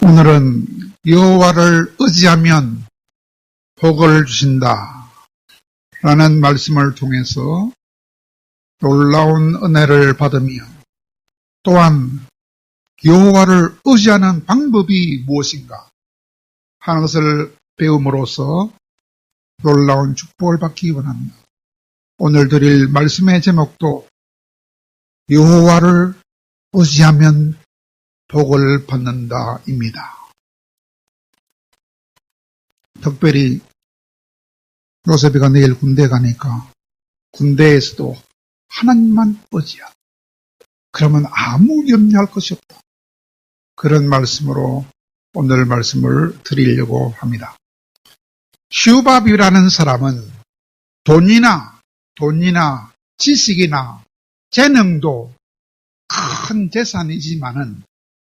오늘은 여호와를 의지하면 복을 주신다 라는 말씀을 통해서 놀라운 은혜를 받으며 또한 여호와를 의지하는 방법이 무엇인가 하는 것을 배움으로써 놀라운 축복을 받기 원합니다. 오늘 드릴 말씀의 제목도 여호와를 의지하면 복을 받는다입니다. 특별히 요셉이가 내일 군대 가니까 군대에서도 하나님만 의지하라. 그러면 아무 염려할 것이 없다. 그런 말씀으로 오늘 말씀을 드리려고 합니다. 슈밥이라는 사람은 돈이나 지식이나 재능도 큰 재산이지만은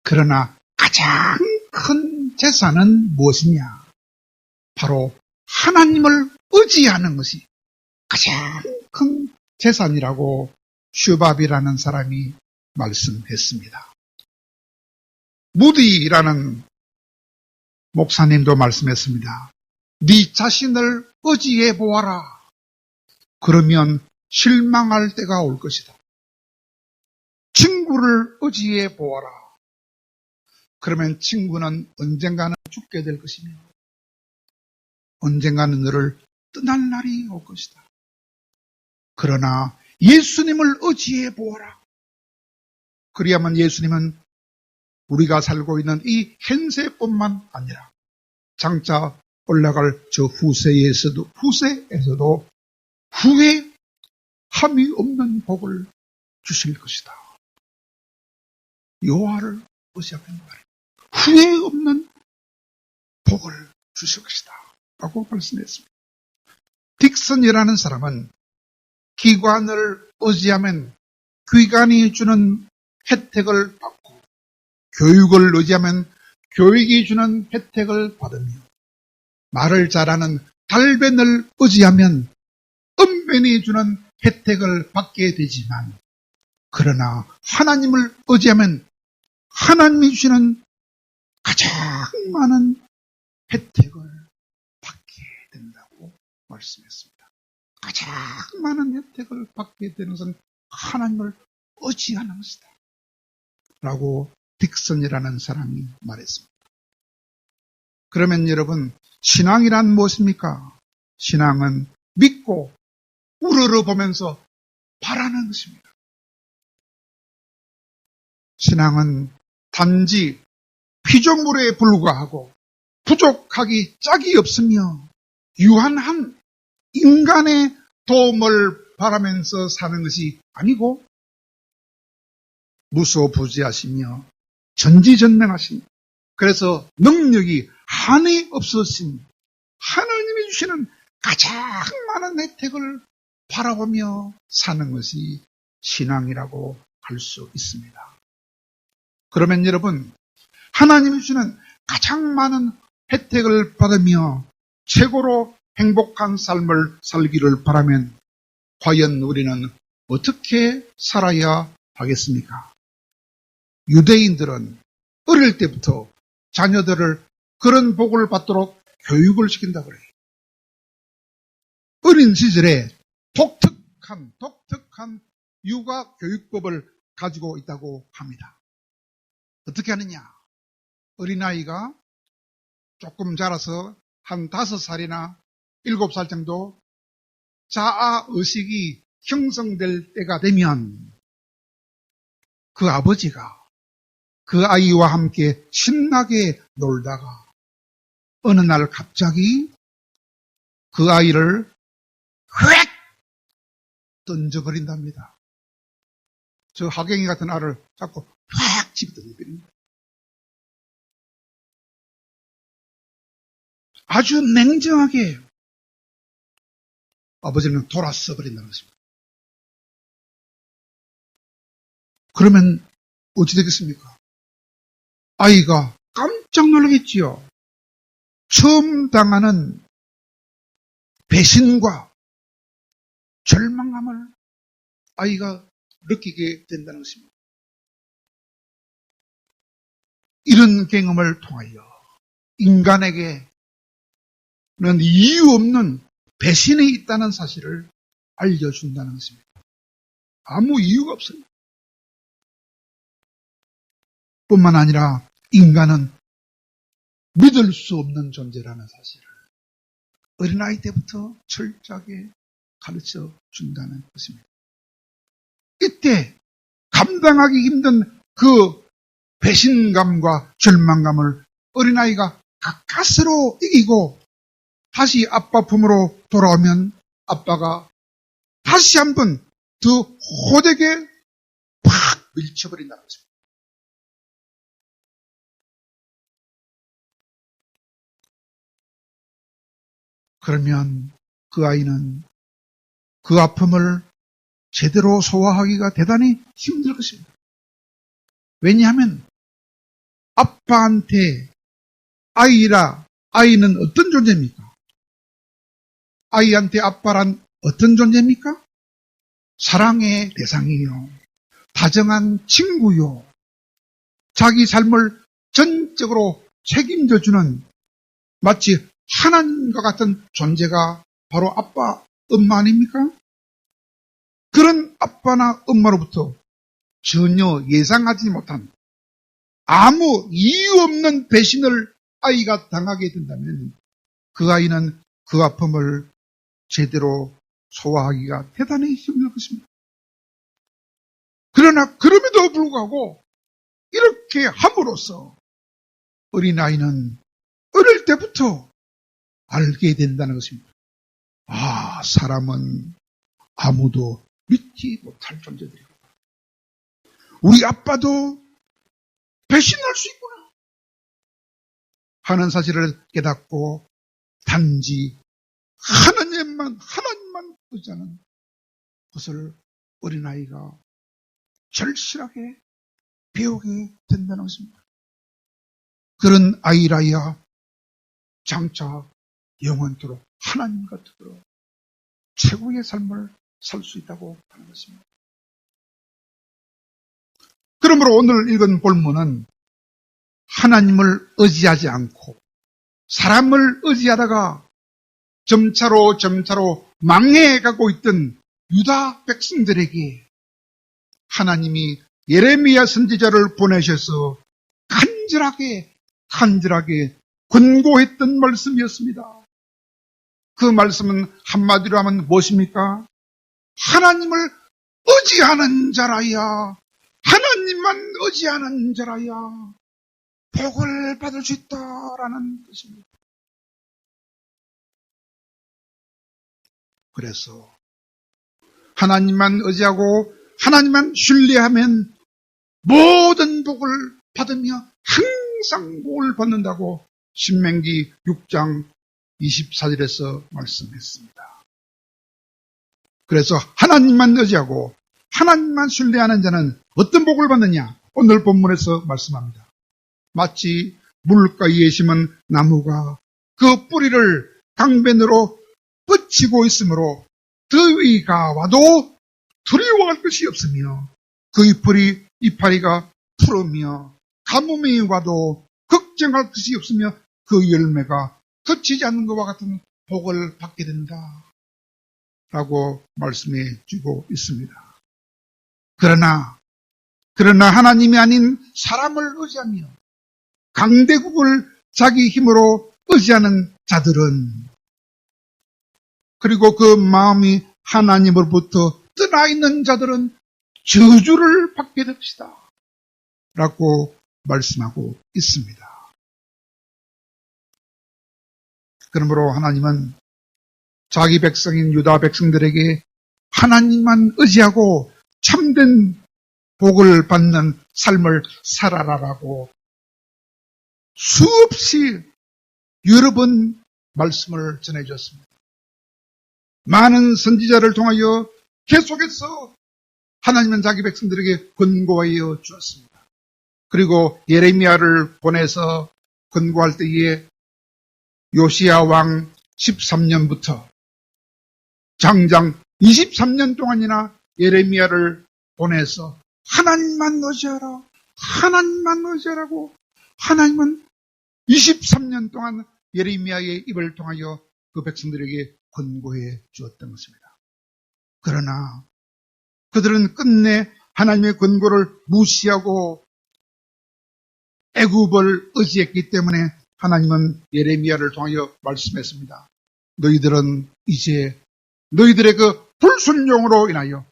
그러나 가장 큰 재산은 무엇이냐? 바로 하나님을 의지하는 것이 가장 큰 재산이라고 슈밥이라는 사람이 말씀했습니다. 무디라는 목사님도 말씀했습니다. 네 자신을 의지해 보아라. 그러면 실망할 때가 올 것이다. 친구를 의지해 보아라. 그러면 친구는 언젠가는 죽게 될 것이며 언젠가는 너를 떠날 날이 올 것이다. 그러나 예수님을 의지해 보아라. 그래야만 예수님은 우리가 살고 있는 이 현세뿐만 아니라 장차 올라갈 저 후세에서도 후회함이 없는 복을 주실 것이다. 여호와를 의지하면 말이야. 후회 없는 복을 주실 것이다. 라고 말씀했습니다. 딕슨이라는 사람은 기관을 의지하면 기관이 주는 혜택을 받고 교육을 의지하면 교육이 주는 혜택을 받으며 말을 잘하는 달변을 의지하면 언변이 주는 혜택을 받게 되지만 그러나 하나님을 의지하면 하나님이 주시는 가장 많은 혜택을 받게 된다고 말씀했습니다. 가장 많은 혜택을 받게 되는 것은 하나님을 의지하는 것이다. 라고 딕슨이라는 사람이 말했습니다. 그러면 여러분, 신앙이란 무엇입니까? 신앙은 믿고 우러러보면서 바라는 것입니다. 신앙은 단지 피조물에 불과하고 부족하기 짝이 없으며 유한한 인간의 도움을 바라면서 사는 것이 아니고 무소부지하시며 전지전능하신 그래서 능력이 한이 없으신 하나님이 주시는 가장 많은 혜택을 바라보며 사는 것이 신앙이라고 할 수 있습니다. 그러면 여러분, 하나님이 주시는 가장 많은 혜택을 받으며 최고로 행복한 삶을 살기를 바라면 과연 우리는 어떻게 살아야 하겠습니까? 유대인들은 어릴 때부터 자녀들을 그런 복을 받도록 교육을 시킨다고 그래요. 어린 시절에 독특한 육아 교육법을 가지고 있다고 합니다. 어떻게 하느냐? 어린아이가 조금 자라서 한 5살이나 7살 정도 자아의식이 형성될 때가 되면 그 아버지가 그 아이와 함께 신나게 놀다가 어느 날 갑자기 그 아이를 휙 던져버린답니다. 저 하경이 같은 아를 잡고 휙 집어던져버립니다. 아주 냉정하게 아버지는 돌아서 버린다는 것입니다. 그러면 어찌 되겠습니까? 아이가 깜짝 놀라겠지요. 처음 당하는 배신과 절망감을 아이가 느끼게 된다는 것입니다. 이런 경험을 통하여 인간에게는 이유 없는 배신이 있다는 사실을 알려준다는 것입니다. 아무 이유가 없어요. 뿐만 아니라 인간은 믿을 수 없는 존재라는 사실을 어린아이 때부터 철저하게 가르쳐 준다는 것입니다. 이때 감당하기 힘든 그 배신감과 절망감을 어린아이가 가까스로 이기고 다시 아빠 품으로 돌아오면 아빠가 다시 한번 더 호되게 팍 밀쳐버린다는 것입니다. 그러면 그 아이는 그 아픔을 제대로 소화하기가 대단히 힘들 것입니다. 왜냐하면 아빠한테 아이는 어떤 존재입니까? 아이한테 아빠란 어떤 존재입니까? 사랑의 대상이요. 다정한 친구요. 자기 삶을 전적으로 책임져주는 마치 하나님과 같은 존재가 바로 아빠, 엄마 아닙니까? 그런 아빠나 엄마로부터 전혀 예상하지 못한 아무 이유 없는 배신을 아이가 당하게 된다면 그 아이는 그 아픔을 제대로 소화하기가 대단히 힘들 것입니다. 그러나 그럼에도 불구하고 이렇게 함으로써 어린아이는 어릴 때부터 알게 된다는 것입니다. 아, 사람은 아무도 믿지 못할 존재들이고 우리 아빠도 배신할 수 있구나 하는 사실을 깨닫고 단지 하나님만 의지하는 것을 어린아이가 절실하게 배우게 된다는 것입니다. 그런 아이라야 장차 영원토록 하나님과 더불어 최고의 삶을 살 수 있다고 하는 것입니다. 그러므로 오늘 읽은 본문은 하나님을 의지하지 않고 사람을 의지하다가 점차로 망해가고 있던 유다 백성들에게 하나님이 예레미야 선지자를 보내셔서 간절하게 권고했던 말씀이었습니다. 그 말씀은 한마디로 하면 무엇입니까? 하나님을 의지하는 자라야, 하나님만 의지하는 자라야 복을 받을 수 있다라는 것입니다. 그래서 하나님만 의지하고 하나님만 신뢰하면 모든 복을 받으며 항상 복을 받는다고 신명기 6장 24절에서 말씀했습니다. 그래서 하나님만 의지하고 하나님만 신뢰하는 자는 어떤 복을 받느냐? 오늘 본문에서 말씀합니다. 마치 물가에 심은 나무가 그 뿌리를 강변으로 뻗치고 있으므로 더위가 와도 두려워할 것이 없으며 그 이파리가 푸르며 가뭄이 와도 걱정할 것이 없으며 그 열매가 거치지 않는 것과 같은 복을 받게 된다 라고 말씀해 주고 있습니다. 그러나 하나님이 아닌 사람을 의지하며 강대국을 자기 힘으로 의지하는 자들은 그리고 그 마음이 하나님으로부터 떠나 있는 자들은 저주를 받게 됩시다 라고 말씀하고 있습니다. 그러므로 하나님은 자기 백성인 유다 백성들에게 하나님만 의지하고 참된 복을 받는 삶을 살아라라고 수없이 여러 번 말씀을 전해주었습니다. 많은 선지자를 통하여 계속해서 하나님은 자기 백성들에게 권고하여 주었습니다. 그리고 예레미야를 보내서 권고할 때에 요시야 왕 13년부터 장장 23년 동안이나 예레미야를 보내서 하나님만 의지하라고 하나님은 23년 동안 예레미야의 입을 통하여 그 백성들에게 권고해 주었던 것입니다. 그러나 그들은 끝내 하나님의 권고를 무시하고 애굽을 의지했기 때문에 하나님은 예레미야를 통하여 말씀했습니다. 너희들은 이제 너희들의 그 불순종으로 인하여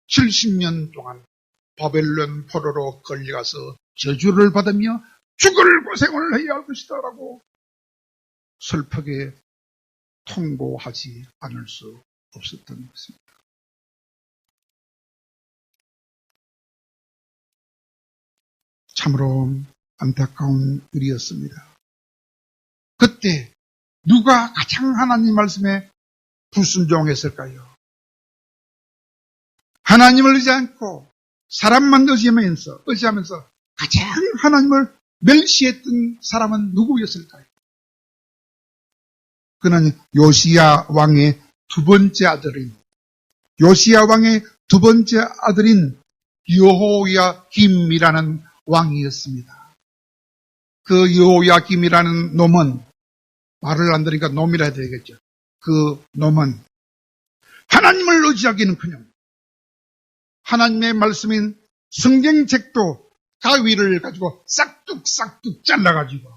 70년 동안 바벨론 포로로 끌려가서 저주를 받으며 죽을 고생을 해야 할 것이다 라고 슬프게 통보하지 않을 수 없었던 것입니다. 참으로 안타까운 일이었습니다. 그때 누가 가장 하나님 말씀에 불순종했을까요? 하나님을 의지 않고 사람만 의지하면서 가장 하나님을 멸시했던 사람은 누구였을까요? 그는 요시야 왕의 두 번째 아들인 여호야김이라는 왕이었습니다. 그 여호야김이라는 놈은, 말을 안 들으니까 놈이라 해야 되겠죠. 그 놈은 하나님을 의지하기는커녕 하나님의 말씀인 성경책도 가위를 가지고 싹둑싹둑 잘라가지고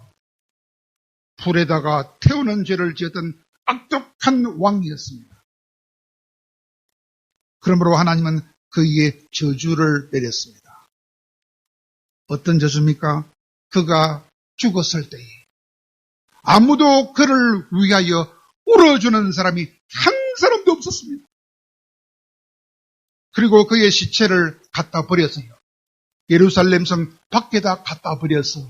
불에다가 태우는 죄를 지었던 악독한 왕이었습니다. 그러므로 하나님은 그에게 저주를 내렸습니다. 어떤 저주입니까? 그가 죽었을 때에 아무도 그를 위하여 울어주는 사람이 한 사람도 없었습니다. 그리고 그의 시체를 갖다 버렸어요. 예루살렘 성 밖에다 갖다 버려서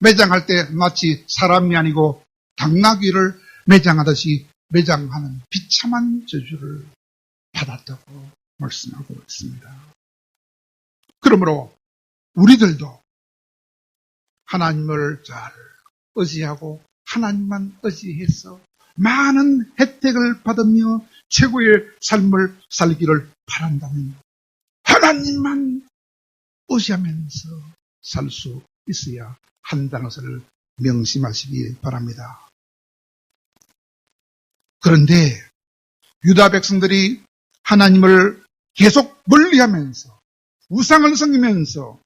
매장할 때 마치 사람이 아니고 당나귀를 매장하듯이 매장하는 비참한 저주를 받았다고 말씀하고 있습니다. 그러므로 우리들도 하나님을 잘 의지하고 하나님만 의지해서 많은 혜택을 받으며 최고의 삶을 살기를 바란다면 하나님만 의지하면서 살 수 있어야 한다는 것을 명심하시기 바랍니다. 그런데 유다 백성들이 하나님을 계속 멀리하면서 우상을 섬기면서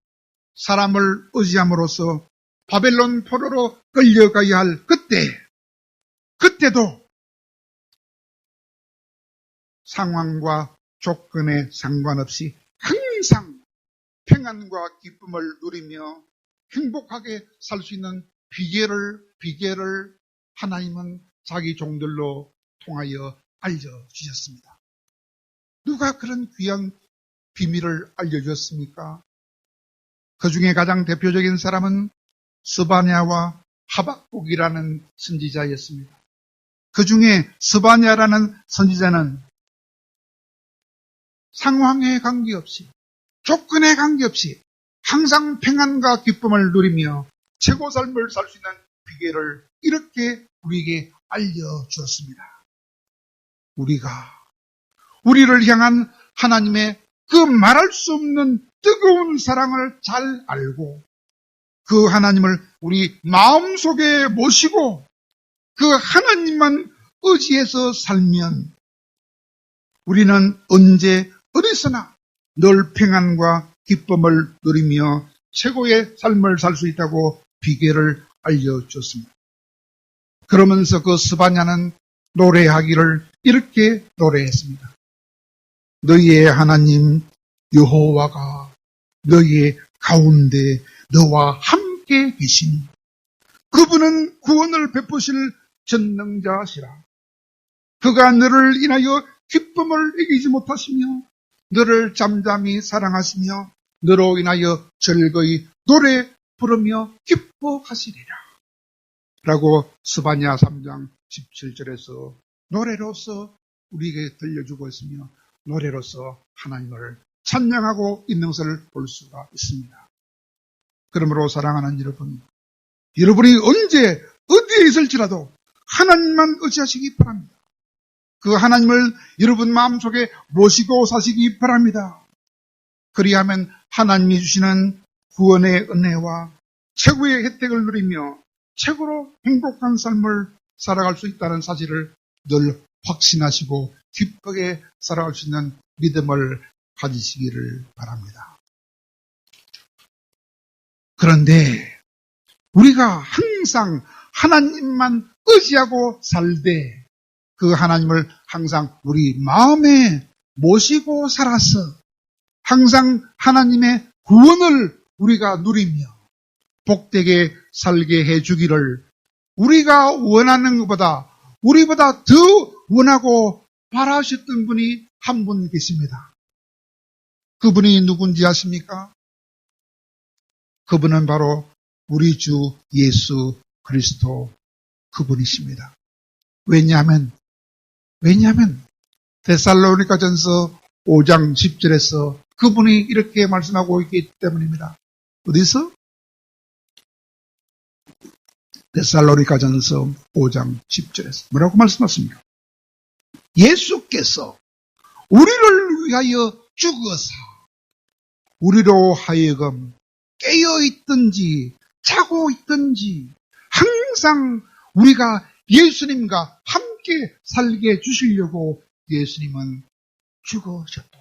사람을 의지함으로써 바벨론 포로로 끌려가야 할 그때도 상황과 조건에 상관없이 항상 평안과 기쁨을 누리며 행복하게 살 수 있는 비결을 하나님은 자기 종들로 통하여 알려주셨습니다. 누가 그런 귀한 비밀을 알려주었습니까? 그 중에 가장 대표적인 사람은 스바냐와 하박국이라는 선지자였습니다. 그 중에 스바냐라는 선지자는 상황에 관계없이, 조건에 관계없이 항상 평안과 기쁨을 누리며 최고 삶을 살 수 있는 비결을 이렇게 우리에게 알려주었습니다. 우리를 향한 하나님의 그 말할 수 없는 뜨거운 사랑을 잘 알고 그 하나님을 우리 마음속에 모시고 그 하나님만 의지해서 살면 우리는 언제 어디서나 늘 평안과 기쁨을 누리며 최고의 삶을 살 수 있다고 비결을 알려줬습니다. 그러면서 그 스바냐는 노래하기를 이렇게 노래했습니다. 너희의 하나님 여호와가 너희의 가운데 너와 함께 계시니 그분은 구원을 베푸실 전능자시라. 그가 너를 인하여 기쁨을 이기지 못하시며 너를 잠잠히 사랑하시며 너로 인하여 즐거이 노래 부르며 기뻐하시리라. 라고 스바냐 3장 17절에서 노래로서 우리에게 들려주고 있으며 노래로서 하나님을 찬양하고 있는 것을 볼 수가 있습니다. 그러므로 사랑하는 여러분이 언제 어디에 있을지라도 하나님만 의지하시기 바랍니다. 그 하나님을 여러분 마음속에 모시고 사시기 바랍니다. 그리하면 하나님이 주시는 구원의 은혜와 최고의 혜택을 누리며 최고로 행복한 삶을 살아갈 수 있다는 사실을 늘 확신하시고 기쁘게 살아갈 수 있는 믿음을 가지시기를 바랍니다. 그런데 우리가 항상 하나님만 의지하고 살되 그 하나님을 항상 우리 마음에 모시고 살아서 항상 하나님의 구원을 우리가 누리며 복되게 살게 해주기를 우리가 원하는 것보다 우리보다 더 원하고 바라셨던 분이 한 분 계십니다. 그분이 누군지 아십니까? 그분은 바로 우리 주 예수 그리스도 그분이십니다. 왜냐하면 데살로니가전서 5장 10절에서 그분이 이렇게 말씀하고 있기 때문입니다. 어디서? 데살로니가전서 5장 10절에서 뭐라고 말씀하십니까? 예수께서 우리를 위하여 죽어서 우리로 하여금 깨어있든지 자고 있든지 항상 우리가 예수님과 함께 살게 해주시려고 예수님은 죽으셨다.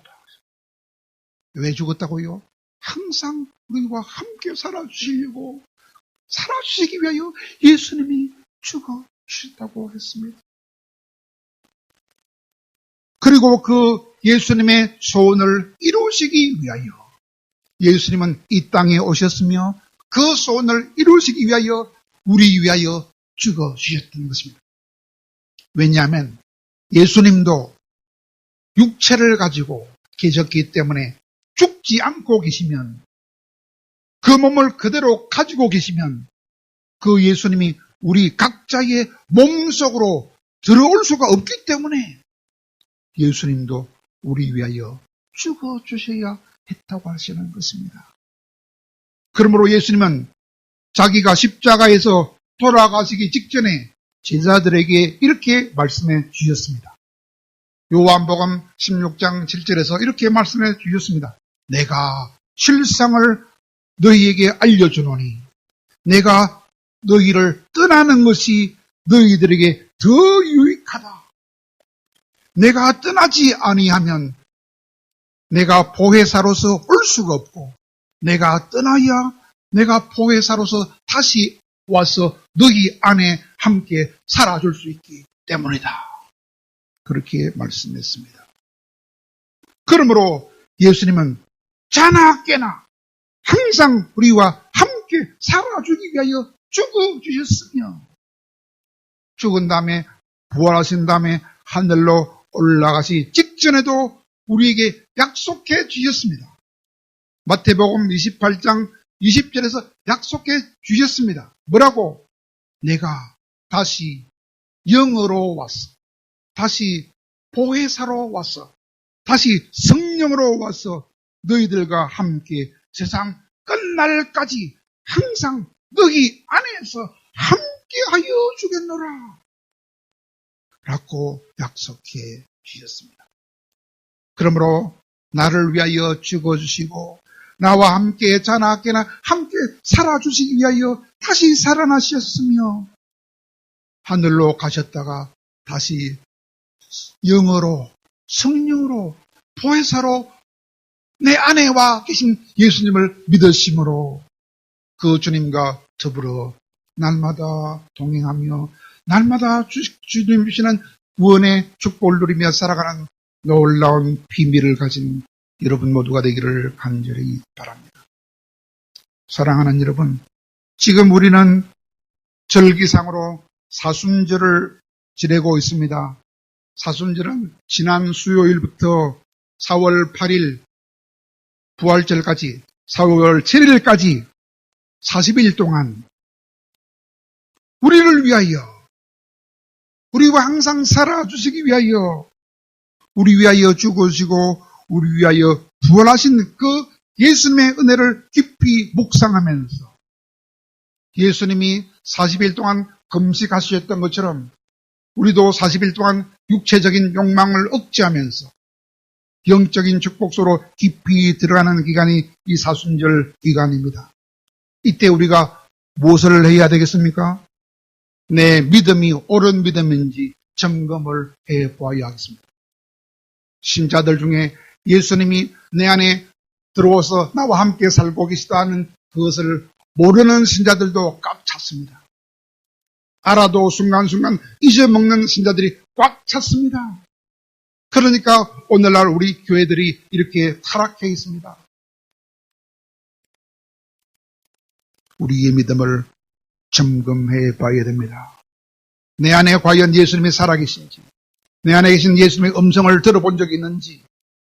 왜 죽었다고요? 항상 우리와 함께 살아주시려고 살아주시기 위하여 예수님이 죽어주셨다고 했습니다. 그리고 그 예수님의 소원을 이루시기 위하여 예수님은 이 땅에 오셨으며 그 소원을 이루시기 위하여 우리 위하여 죽어주셨던 것입니다. 왜냐하면 예수님도 육체를 가지고 계셨기 때문에 죽지 않고 계시면 그 몸을 그대로 가지고 계시면 그 예수님이 우리 각자의 몸속으로 들어올 수가 없기 때문에 예수님도 우리 위하여 죽어주셔야 했다고 하시는 것입니다. 그러므로 예수님은 자기가 십자가에서 돌아가시기 직전에 제자들에게 이렇게 말씀해 주셨습니다. 요한복음 16장 7절에서 이렇게 말씀해 주셨습니다. 내가 실상을 너희에게 알려주노니 내가 너희를 떠나는 것이 너희들에게 더 유익하다. 내가 떠나지 아니하면 내가 보혜사로서 올 수가 없고 내가 떠나야 내가 보혜사로서 다시 와서 너희 안에 함께 살아줄 수 있기 때문이다. 그렇게 말씀했습니다. 그러므로 예수님은 자나 깨나 항상 우리와 함께 살아주기 위하여 죽어주셨으며 죽은 다음에 부활하신 다음에 하늘로 올라가시 직전에도 우리에게 약속해 주셨습니다. 마태복음 28장 20절에서 약속해 주셨습니다. 뭐라고? 내가 다시 영으로 와서 다시 보혜사로 와서 다시 성령으로 와서 너희들과 함께 세상 끝날까지 항상 너희 안에서 함께하여 주겠노라 라고 약속해 주셨습니다. 그러므로 나를 위하여 죽어주시고 나와 함께 자나 깨나 함께 살아주시기 위하여 다시 살아나셨으며 하늘로 가셨다가 다시 영으로 성령으로 보혜사로 내 안에 와 계신 예수님을 믿으심으로 그 주님과 더불어 날마다 동행하며 날마다 주님 주시는 구원의 축복을 누리며 살아가는 놀라운 비밀을 가진 여러분 모두가 되기를 간절히 바랍니다. 사랑하는 여러분, 지금 우리는 절기상으로 사순절을 지내고 있습니다. 사순절은 지난 수요일부터 4월 8일 부활절까지 4월 7일까지 40일 동안 우리를 위하여 우리와 항상 살아주시기 위하여 우리 위하여 죽으시고 우리 위하여 부활하신 그 예수님의 은혜를 깊이 묵상하면서 예수님이 40일 동안 금식하셨던 것처럼 우리도 40일 동안 육체적인 욕망을 억제하면서 영적인 축복소로 깊이 들어가는 기간이 이 사순절 기간입니다. 이때 우리가 무엇을 해야 되겠습니까? 내 믿음이 옳은 믿음인지 점검을 해보아야 하겠습니다. 신자들 중에 예수님이 내 안에 들어와서 나와 함께 살고 계시다는 그것을 모르는 신자들도 꽉 찼습니다. 알아도 순간순간 잊어먹는 신자들이 꽉 찼습니다. 그러니까 오늘날 우리 교회들이 이렇게 타락해 있습니다. 우리의 믿음을 점검해 봐야 됩니다. 내 안에 과연 예수님이 살아계신지, 내 안에 계신 예수님의 음성을 들어본 적이 있는지,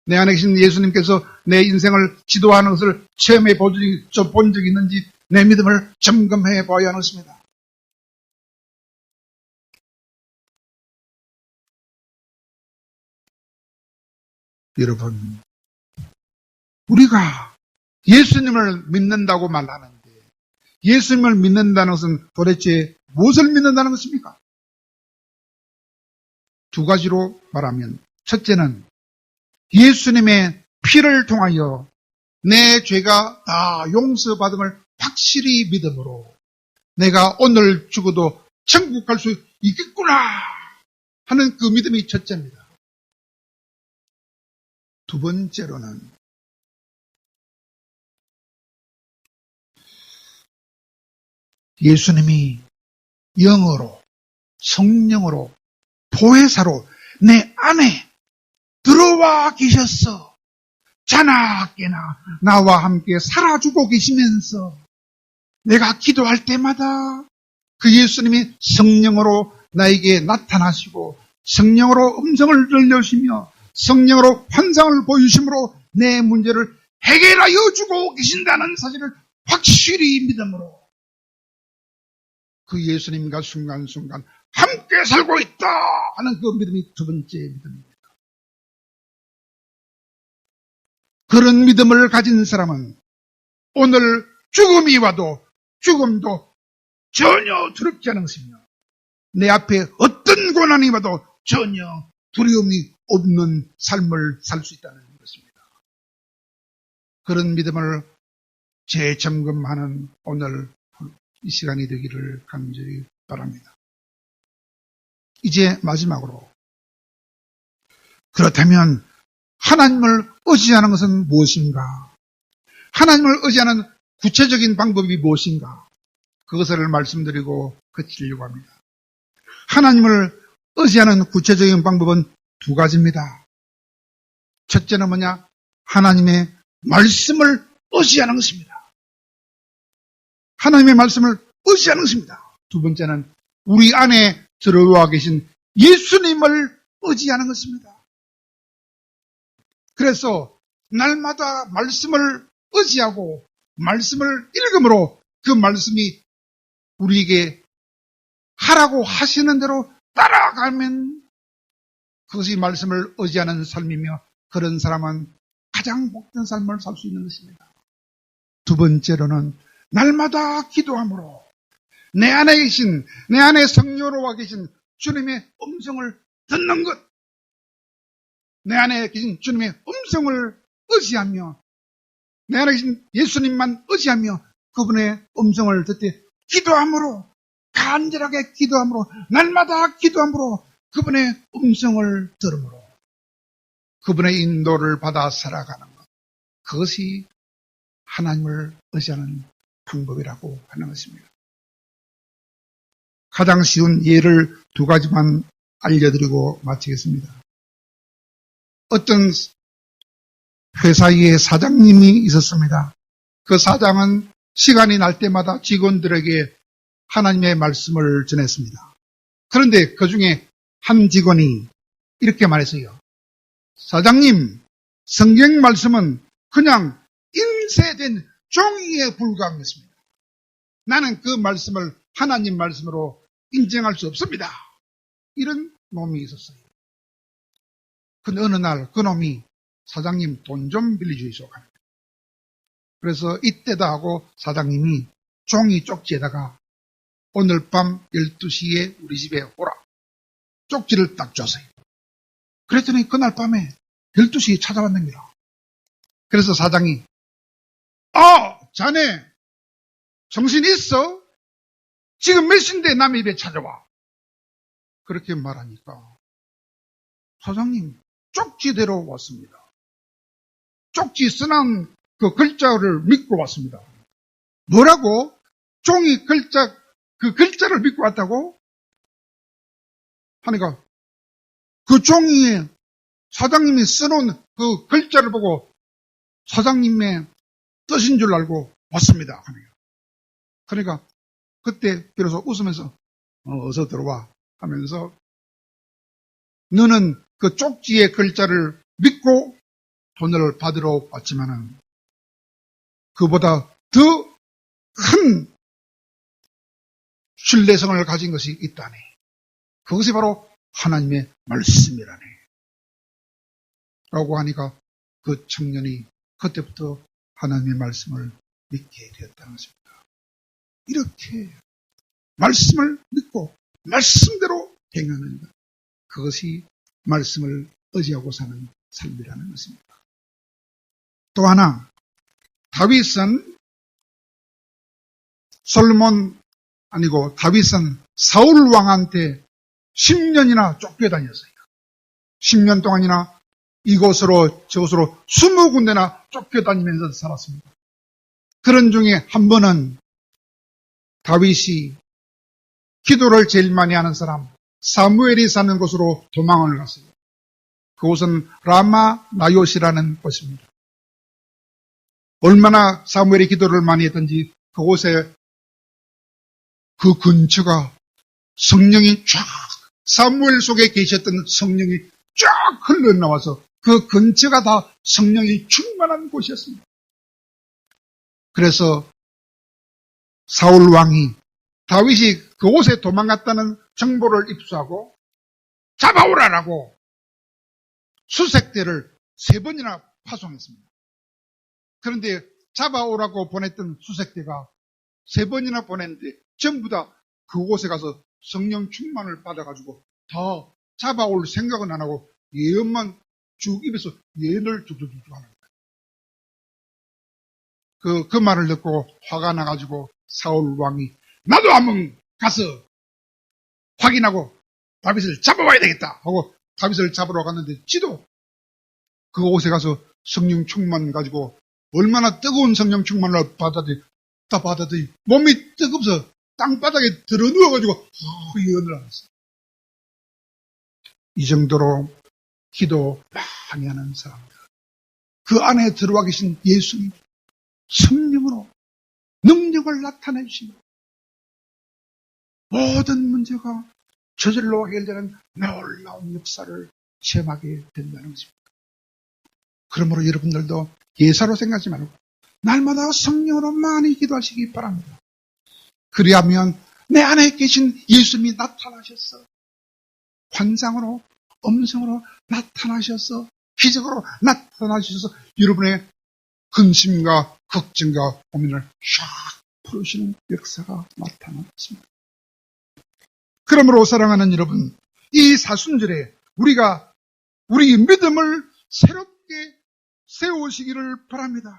내 안에 계신 예수님께서 내 인생을 지도하는 것을 체험해 본 적이 있는지 내 믿음을 점검해 봐야 하는 것입니다. 여러분, 우리가 예수님을 믿는다고 말하는데 예수님을 믿는다는 것은 도대체 무엇을 믿는다는 것입니까? 두 가지로 말하면, 첫째는 예수님의 피를 통하여 내 죄가 다 용서받음을 확실히 믿음으로 내가 오늘 죽어도 천국 갈 수 있겠구나 하는 그 믿음이 첫째입니다. 두 번째로는 예수님이 영으로, 성령으로, 보혜사로 내 안에 들어와 계셨어. 자나 깨나 나와 함께 살아주고 계시면서 내가 기도할 때마다 그 예수님이 성령으로 나에게 나타나시고 성령으로 음성을 들려주시며 성령으로 환상을 보여주심으로 내 문제를 해결하여 주고 계신다는 사실을 확실히 믿음으로 그 예수님과 순간순간 함께 살고 있다 하는 그 믿음이 두 번째 믿음입니다. 그런 믿음을 가진 사람은 오늘 죽음이 와도 죽음도 전혀 두렵지 않은 것이며 내 앞에 어떤 고난이 와도 전혀 두려움이 없는 삶을 살 수 있다는 것입니다. 그런 믿음을 재점검하는 오늘 이 시간이 되기를 간절히 바랍니다. 이제 마지막으로, 그렇다면 하나님을 의지하는 것은 무엇인가? 하나님을 의지하는 구체적인 방법이 무엇인가? 그것을 말씀드리고 그치려고 합니다. 하나님을 의지하는 구체적인 방법은 두 가지입니다. 첫째는 뭐냐? 하나님의 말씀을 의지하는 것입니다. 하나님의 말씀을 의지하는 것입니다. 두 번째는 우리 안에 들어와 계신 예수님을 의지하는 것입니다. 그래서 날마다 말씀을 의지하고 말씀을 읽음으로 그 말씀이 우리에게 하라고 하시는 대로 따라가면 그것이 말씀을 의지하는 삶이며 그런 사람은 가장 복된 삶을 살 수 있는 것입니다. 두 번째로는 날마다 기도함으로 내 안에 계신, 내 안에 성령으로 와 계신 주님의 음성을 듣는 것, 내 안에 계신 주님의 음성을 의지하며 내 안에 계신 예수님만 의지하며 그분의 음성을 듣되 기도함으로, 간절하게 기도함으로, 날마다 기도함으로 그분의 음성을 들음으로 그분의 인도를 받아 살아가는 것, 그것이 하나님을 의지하는 방법이라고 하는 것입니다. 가장 쉬운 예를 두 가지만 알려드리고 마치겠습니다. 어떤 회사의 사장님이 있었습니다. 그 사장은 시간이 날 때마다 직원들에게 하나님의 말씀을 전했습니다. 그런데 그 중에 한 직원이 이렇게 말했어요. 사장님, 성경 말씀은 그냥 인쇄된 종이에 불과한 것입니다. 나는 그 말씀을 하나님 말씀으로 인정할 수 없습니다. 이런 놈이 있었어요. 근데 어느 날 그 놈이 사장님 돈 좀 빌려주이소. 그래서 이때다 하고 사장님이 종이 쪽지에다가 오늘 밤 12시에 우리 집에 오라. 쪽지를 딱 줬어요. 그랬더니 그날 밤에 12시에 찾아왔답니다. 그래서 사장이 자네 정신 있어? 지금 몇 시인데 남의 입에 찾아와. 그렇게 말하니까 사장님 쪽지대로 왔습니다. 쪽지 쓰는 그 글자를 믿고 왔습니다. 뭐라고? 종이 글자, 그 글자를 믿고 왔다고? 하니까 그 종이에 사장님이 써놓은 그 글자를 보고 사장님의 뜻인 줄 알고 왔습니다. 그러니까 그때 비로소 웃으면서 어서 들어와 하면서 너는 그 쪽지의 글자를 믿고 돈을 받으러 왔지만은 그보다 더 큰 신뢰성을 가진 것이 있다네. 그것이 바로 하나님의 말씀이라네. 라고 하니까 그 청년이 그때부터 하나님의 말씀을 믿게 되었다는 것입니다. 이렇게 말씀을 믿고 말씀대로 행하는 것, 그것이 말씀을 의지하고 사는 삶이라는 것입니다. 또 하나, 다윗은 다윗은 사울 왕한테 10년이나 쫓겨다녔어요. 10년 동안이나 이곳으로 저곳으로 20군데나 쫓겨다니면서 살았습니다. 그런 중에 한 번은 다윗이 기도를 제일 많이 하는 사람 사무엘이 사는 곳으로 도망을 갔어요. 그곳은 라마 나요시라는 곳입니다. 얼마나 사무엘이 기도를 많이 했던지 그곳에 그 근처가 성령이 쫙, 사무엘 속에 계셨던 성령이 쫙 흘러나와서 그 근처가 다 성령이 충만한 곳이었습니다. 그래서 사울 왕이 다윗이 그곳에 도망갔다는 정보를 입수하고 잡아오라라고 수색대를 3번이나 파송했습니다. 그런데 잡아오라고 보냈던 수색대가 3번이나 보냈는데 전부 다 그곳에 가서 성령 충만을 받아가지고 더 잡아올 생각은 안 하고 예언만 쭉 입에서 예언을 쭉쭉쭉 하는 거예요. 그 말을 듣고 화가 나가지고 사울 왕이 나도 한번 가서 확인하고 다윗을 잡아와야 되겠다 하고 다윗을 잡으러 갔는데 지도 그곳에 가서 성령 충만 가지고 얼마나 뜨거운 성령 충만을 받아들이 몸이 뜨겁서 땅바닥에 들어 누워가지고 예언을 하셨어요. 이 정도로 기도 많이 하는 사람들. 그 안에 들어와 계신 예수님 성령으로 능력을 나타내 주시며 모든 문제가 저절로 해결되는 놀라운 역사를 체험하게 된다는 것입니다. 그러므로 여러분들도 예사로 생각하지 말고 날마다 성령으로 많이 기도하시기 바랍니다. 그리하면 내 안에 계신 예수님이 나타나셨어. 환상으로, 음성으로 나타나셔서, 기적으로 나타나셔서 여러분의 근심과 걱정과 고민을 쫙 풀으시는 역사가 나타났습니다. 그러므로 사랑하는 여러분, 이 사순절에 우리가 우리 믿음을 새롭게 세우시기를 바랍니다.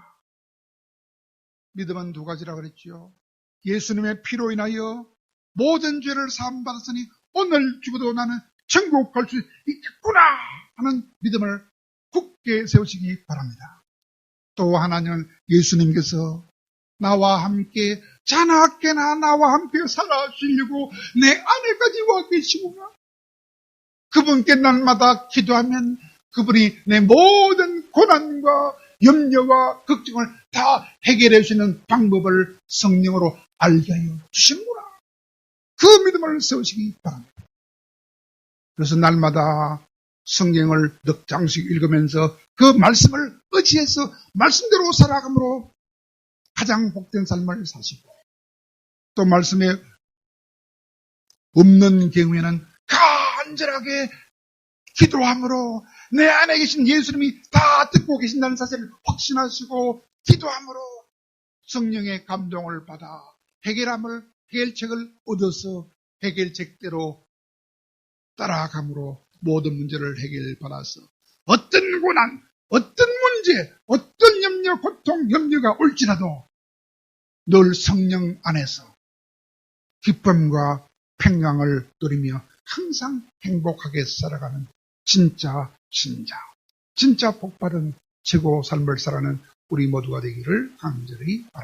믿음은 2가지라 그랬지요. 예수님의 피로 인하여 모든 죄를 사함받았으니 오늘 죽어도 나는 천국 갈 수 있겠구나 하는 믿음을 굳게 세우시기 바랍니다. 또 하나는 예수님께서 나와 함께 자나깨나 나와 함께 살아주시려고 내 안에까지 와 계시구나. 그분께 날마다 기도하면 그분이 내 모든 고난과 염려와 걱정을 다 해결해 주시는 방법을 성령으로 알게 하여 주시는구나. 그 믿음을 세우시기 바랍니다. 그래서 날마다 성경을 넉 장씩 읽으면서 그 말씀을 의지해서 말씀대로 살아감으로 가장 복된 삶을 사시고, 또 말씀에 없는 경우에는 간절하게 기도함으로 내 안에 계신 예수님이 다 듣고 계신다는 사실을 확신하시고 기도함으로 성령의 감동을 받아 해결책을 얻어서 해결책대로 따라감으로 모든 문제를 해결받아서 어떤 고난, 어떤 문제, 어떤 염려, 고통, 염려가 올지라도 늘 성령 안에서 기쁨과 평강을 누리며 항상 행복하게 살아가는 진짜 복받은 최고 삶을 살아가는 우리 모두가 되기를 간절히 바랍니다.